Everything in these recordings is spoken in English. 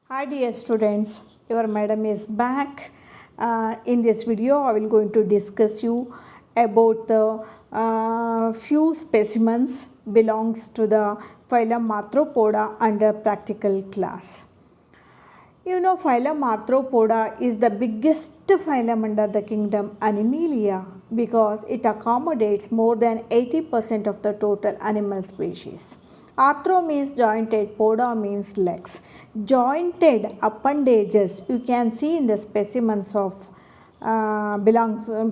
Hi dear students, your madam is back. In this video I will going to discuss you about the few specimens belongs to the phylum Arthropoda under practical class. You know, phylum Arthropoda is the biggest phylum under the kingdom Animalia because it accommodates more than 80% of the total animal species. Arthro means jointed, poda means legs. Jointed appendages you can see in the specimens of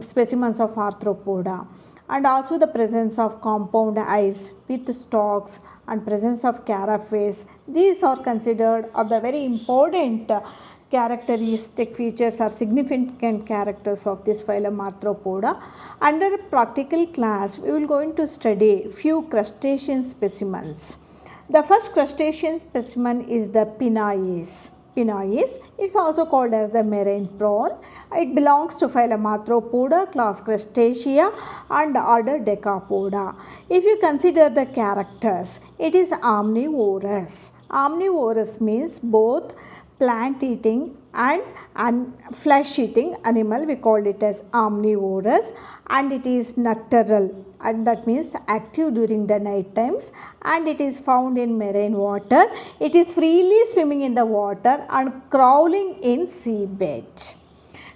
specimens of Arthropoda, and also the presence of compound eyes with stalks and presence of carapace. These are considered the very important characteristic features or significant characters of this phylum Arthropoda. Under practical class we will going to study few crustacean specimens. The first crustacean specimen is the Pinais. Pinais is also called as the marine prawn. It belongs to phylum Arthropoda, class Crustacea and order Decapoda. If you consider the characters, it is omnivorous. Omnivorous means both plant eating and flesh eating animal. We call it as omnivorous, and it is nocturnal, and that means active during the night times, and it is found in marine water. It is freely swimming in the water and crawling in seabed.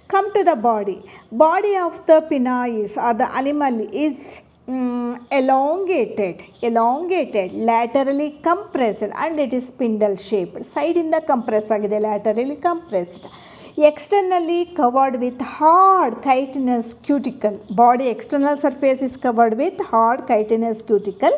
Come to the body. Body of the Pinais or the animal is elongated, laterally compressed, and it is spindle shaped. Side in the compress agide, laterally compressed. Externally covered with hard chitinous cuticle. Body external surface is covered with hard chitinous cuticle,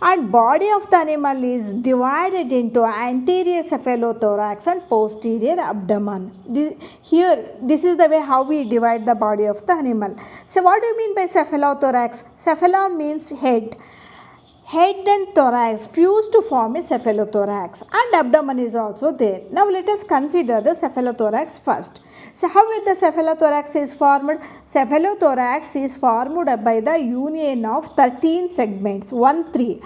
and body of the animal is divided into anterior cephalothorax and posterior abdomen. This is the way how we divide the body of the animal. So what do you mean by cephalothorax? Cephalon means head. Head and thorax fuse to form a cephalothorax, and abdomen is also there. Now let us consider the cephalothorax first. So how the cephalothorax is formed? Cephalothorax is formed by the union of 13 segments. 13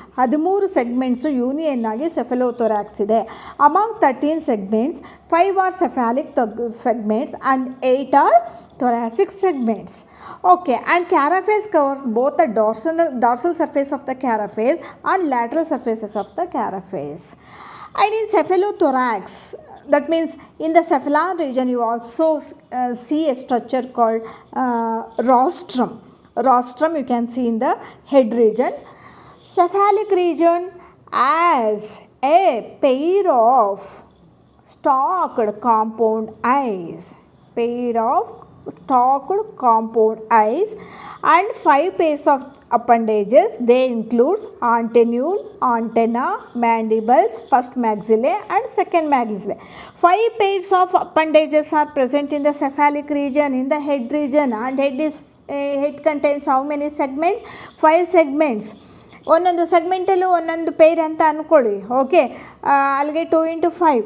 segments union agi cephalothorax ide. Among 13 segments, 5 are cephalic segments and 8 are thoracic segments. Okay, and carapace covers both the dorsal surface of the carapace and lateral surfaces of the carapace. And in cephalothorax, that means in the cephalon region, you also see a structure called rostrum. Rostrum you can see in the head region. Cephalic region as a pair of stalked compound eyes. Stalked compound eyes and 5 pairs of appendages. They include antennule, antenna, mandibles, first maxillae and second maxillae. 5 pairs of appendages are present in the cephalic region, in the head region, and head contains how many segments? 5 segments. ಒಂದೊಂದು ಸೆಗ್ಮೆಂಟಲ್ಲೂ ಒಂದೊಂದು peer ಅಂತ ಅಂದ್ಕೊಳ್ಳಿ. Okay, ಅಲ್ಲಿಗೆ 2 into 5.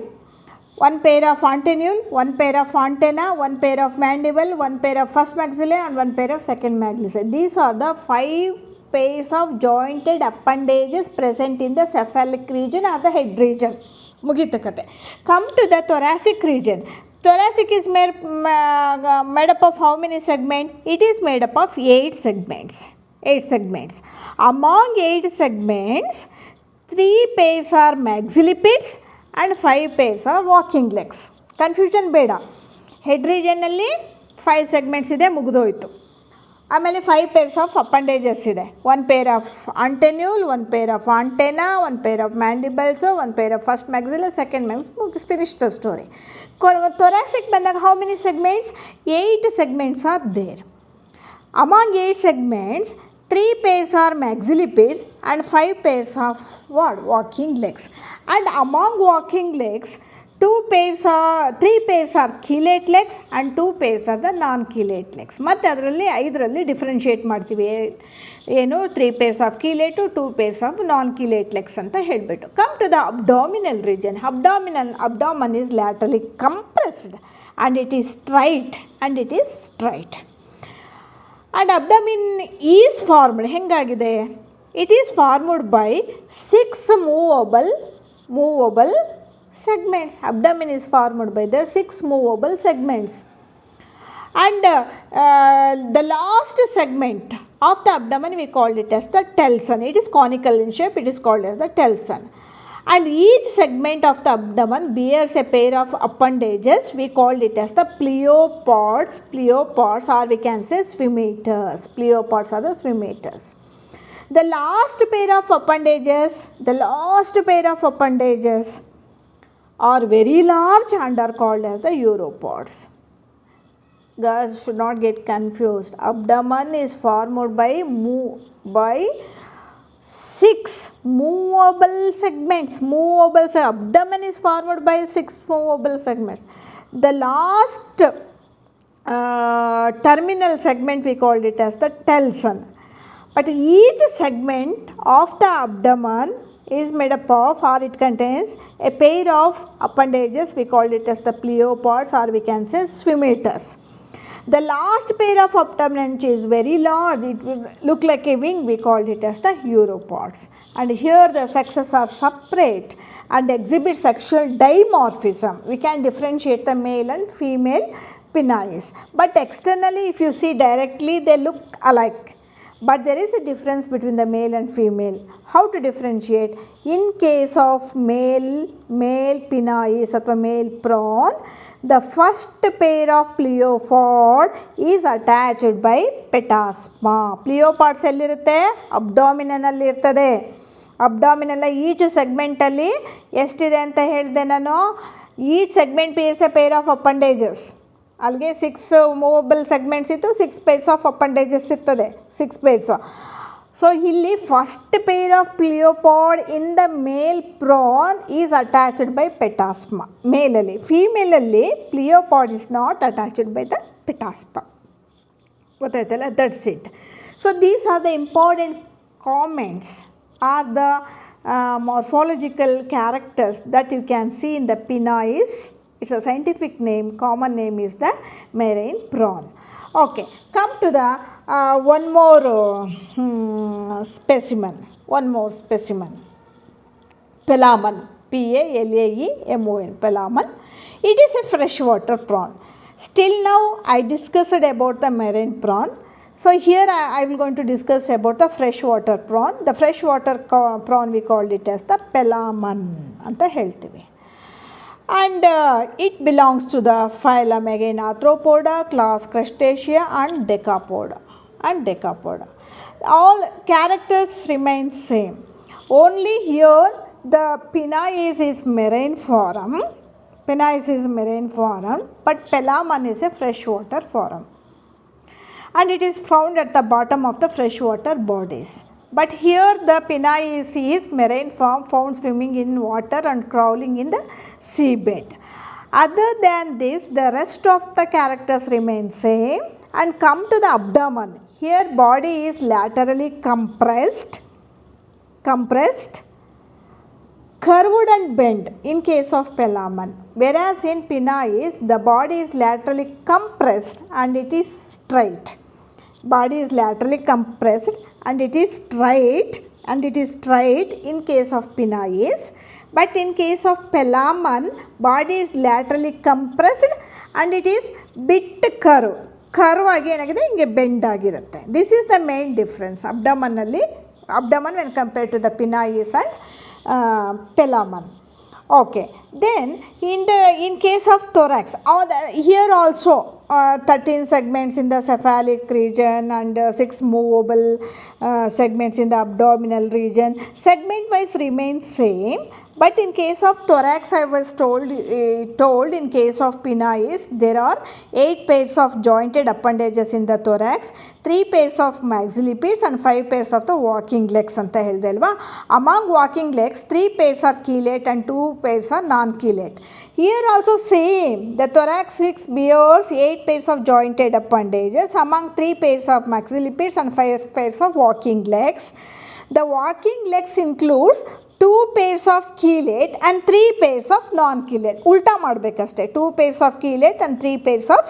1 pair of antennule, 1 pair of antenna, 1 pair of mandible, 1 pair of first maxillae and 1 pair of second maxillae. These are the 5 pairs of jointed appendages present in the cephalic region or the head region. Mugita kate. Come to the thoracic region. Thoracic is made up of how many segments? It is made up of 8 segments. 8 segments. Among 8 segments, 3 pairs are maxillipids and 5 pairs are walking legs. Confusion ಬೇಡ. Head ರೀಜನ್ನಲ್ಲಿ 5 segments ಇದೆ, ಮುಗಿದೋಯ್ತು. ಆಮೇಲೆ 5 pairs of appendages ಇದೆ. 1 pair of antennule, 1 pair of antenna, 1 pair of mandibles, 1 pair of first maxilla, second maxilla. Finish the story. Thoracic ಬಂದಾಗ how many segments? 8 segments are there. Among 8 segments, 3 pairs are maxillipids and 5 pairs of what? Walking legs. And among walking legs, 3 pairs are chelate legs and 2 pairs are the non-chelate legs. ಮತ್ತೆ ಅದರಲ್ಲಿ 5ರಲ್ಲಿ differentiate ಮಾಡ್ತೀವಿ. ಏನು 3 pairs of chelate, 2 pairs of non-chelate legs ಅಂತ ಹೇಳಿಬಿಟ್ಟು. Come to the abdominal region. Abdomen is laterally compressed and it is straight. And abdomen is formed. ಹೆಂಗಾಗಿದೆ? It is formed by 6 movable segments. Abdomen is formed by the 6 movable segments. And the last segment of the abdomen we called it as the telson. It is conical in shape, it is called as the telson. And each segment of the abdomen bears a pair of appendages. We called it as the pleopods, or we can say sphincters. Pleopods are the sphincters. The last pair of appendages are very large and are called as the uropods. Guys should not get confused. Abdomen is formed by 6 movable segments. Abdomen is formed by 6 movable segments. The last terminal segment we called it as the telson. But each segment of the abdomen is made up of, or it contains a pair of appendages. We called it as the pleopods, or we can say sphincters. The last pair of abdomen is very large, it will look like a wing, we called it as the uropods. And here the sexes are separate and exhibit sexual dimorphism. We can differentiate the male and female penile. But externally, if you see directly, they look alike. But there is a difference between the male and female. How to differentiate? In case of male penile or male prawn, the first pair of pleopod is attached by petasma. Pleopods ellirutte? Abdomen alli irtade. Abdomen each segment alli estide anta helide nanu. Each segment bears a pair of appendages. ಅಲ್ಲಿಗೆ 6 movable segments ಇತ್ತು, 6 pairs of appendages ಇರ್ತದೆ, 6 pairs. So ಇಲ್ಲಿ first pair of pleopod in the male prawn is attached by petasma ಮೇಲಲ್ಲಿ. ಫೀಮೇಲಲ್ಲಿ pleopod is not attached by the petasma. ಗೊತ್ತಾಯ್ತಲ್ಲ, that's it. So these are the important comments are the morphological characters that you can see in the penile. It's a scientific name, common name is the marine prawn. Okay, come to the one more specimen. Pelaman, P-A-L-A-E-M-O-N, Pelaman. It is a freshwater prawn. Still now I discussed about the marine prawn. So here I will going to discuss about the freshwater prawn. The freshwater prawn we called it as the Pelaman anta heltivi. And it belongs to the phylum again Arthropoda, class Crustacea and Decapoda. All characters remain same. Only here the penile is marine form, but Pelaman is a freshwater form. And it is found at the bottom of the freshwater bodies. But here the penile is marine form found swimming in water and crawling in the seabed. Other than this, the rest of the characters remain same. And come to the abdomen. Here body is laterally compressed, curved and bent in case of Pelaman. Whereas in penile, the body is laterally compressed and it is straight. Body is laterally compressed and it is straight in case of penile. But in case of Pelaman, body is laterally compressed and it is bit curve ಆಗಿ ಏನಾಗಿದೆ ಹಿಂಗೆ bend ಆಗಿರುತ್ತೆ. This is the main difference abdomen when compared to the penile and Pelaman. Okay, then in case of thorax, here also 13 segments in the cephalic region and 6 movable segments in the abdominal region. Segment wise remains same, but in case of thorax I was told in case of penile there are 8 pairs of jointed appendages in the thorax, 3 pairs of maxillipeds and 5 pairs of the walking legs anta helide alva. Among walking legs 3 pairs are chelate and 2 pairs are non-chelate. Here also same, the thorax bears 8 pairs of jointed appendages, among 3 pairs of maxillipeds and 5 pairs of walking legs. The walking legs includes 2 pairs of chelate and 3 pairs of non-chelate. Ulta ಮಾಡಬೇಕಷ್ಟೇ, 2 pairs of chelate and 3 pairs of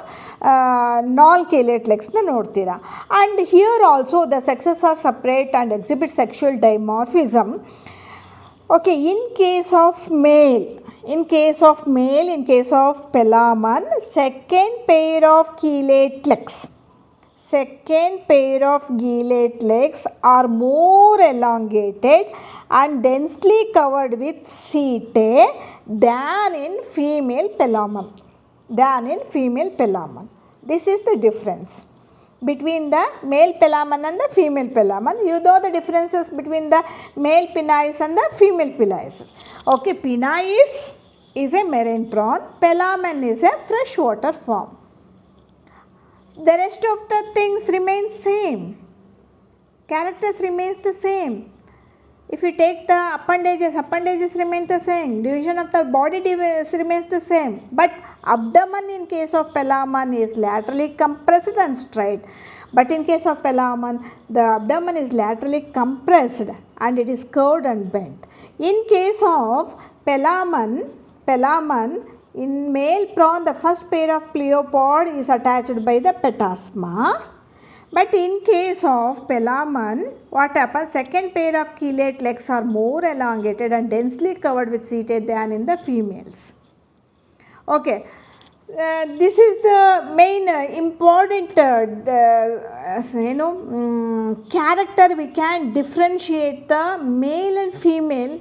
non-chelate legs na ನೋಡ್ತೀರಾ. And here also the sexes are separate and exhibit sexual dimorphism. Okay, in case of male In case of male, in case of Pelaman, second pair of chelate legs. Second pair of chelate legs are more elongated and densely covered with setae than in female Pelaman. This is the difference between the male Pelaman and the female Pelaman. You know the differences between the male Pinais and the female Pinais. Okay, Pinais is a marine prawn, Pelaman is a freshwater form. The rest of the things remain same. Characters remains the same. If you take the appendages remain the same. Division of the body remains the same. But abdomen in case of Pelaman is laterally compressed and straight. But in case of Pelaman, the abdomen is laterally compressed and it is curved and bent. In case of Pelaman, in male prawn, the first pair of pleopod is attached by the petasma. But in case of Pelaman, what happens? Second pair of chelate legs are more elongated and densely covered with setae than in the females. Okay, this is the main important character. We can differentiate the male and female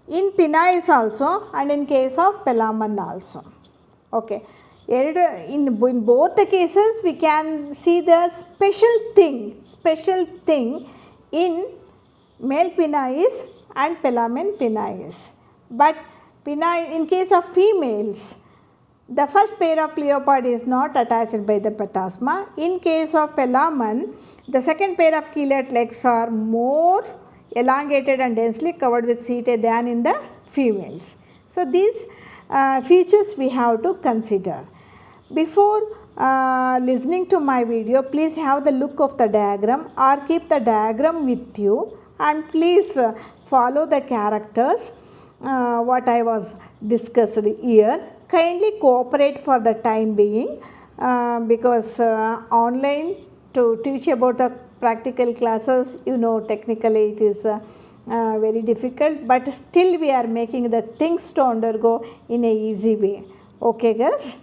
in Pinais also and in case of Pelaman also. Okay. In both the cases we can see the special thing in male Pinais and Pelaman Pinais. But in case of females, the first pair of pleopod is not attached by the petasma. In case of Pelaman, the second pair of chelate legs are more elongated and densely covered with setae than in the females. So these features we have to consider. Before listening to my video, please have the look of the diagram or keep the diagram with you and please follow the characters what I was discussed here. Kindly cooperate for the time being because online to teach about the practical classes, technically it is very difficult, but still we are making the things to undergo in a easy way. Okay guys.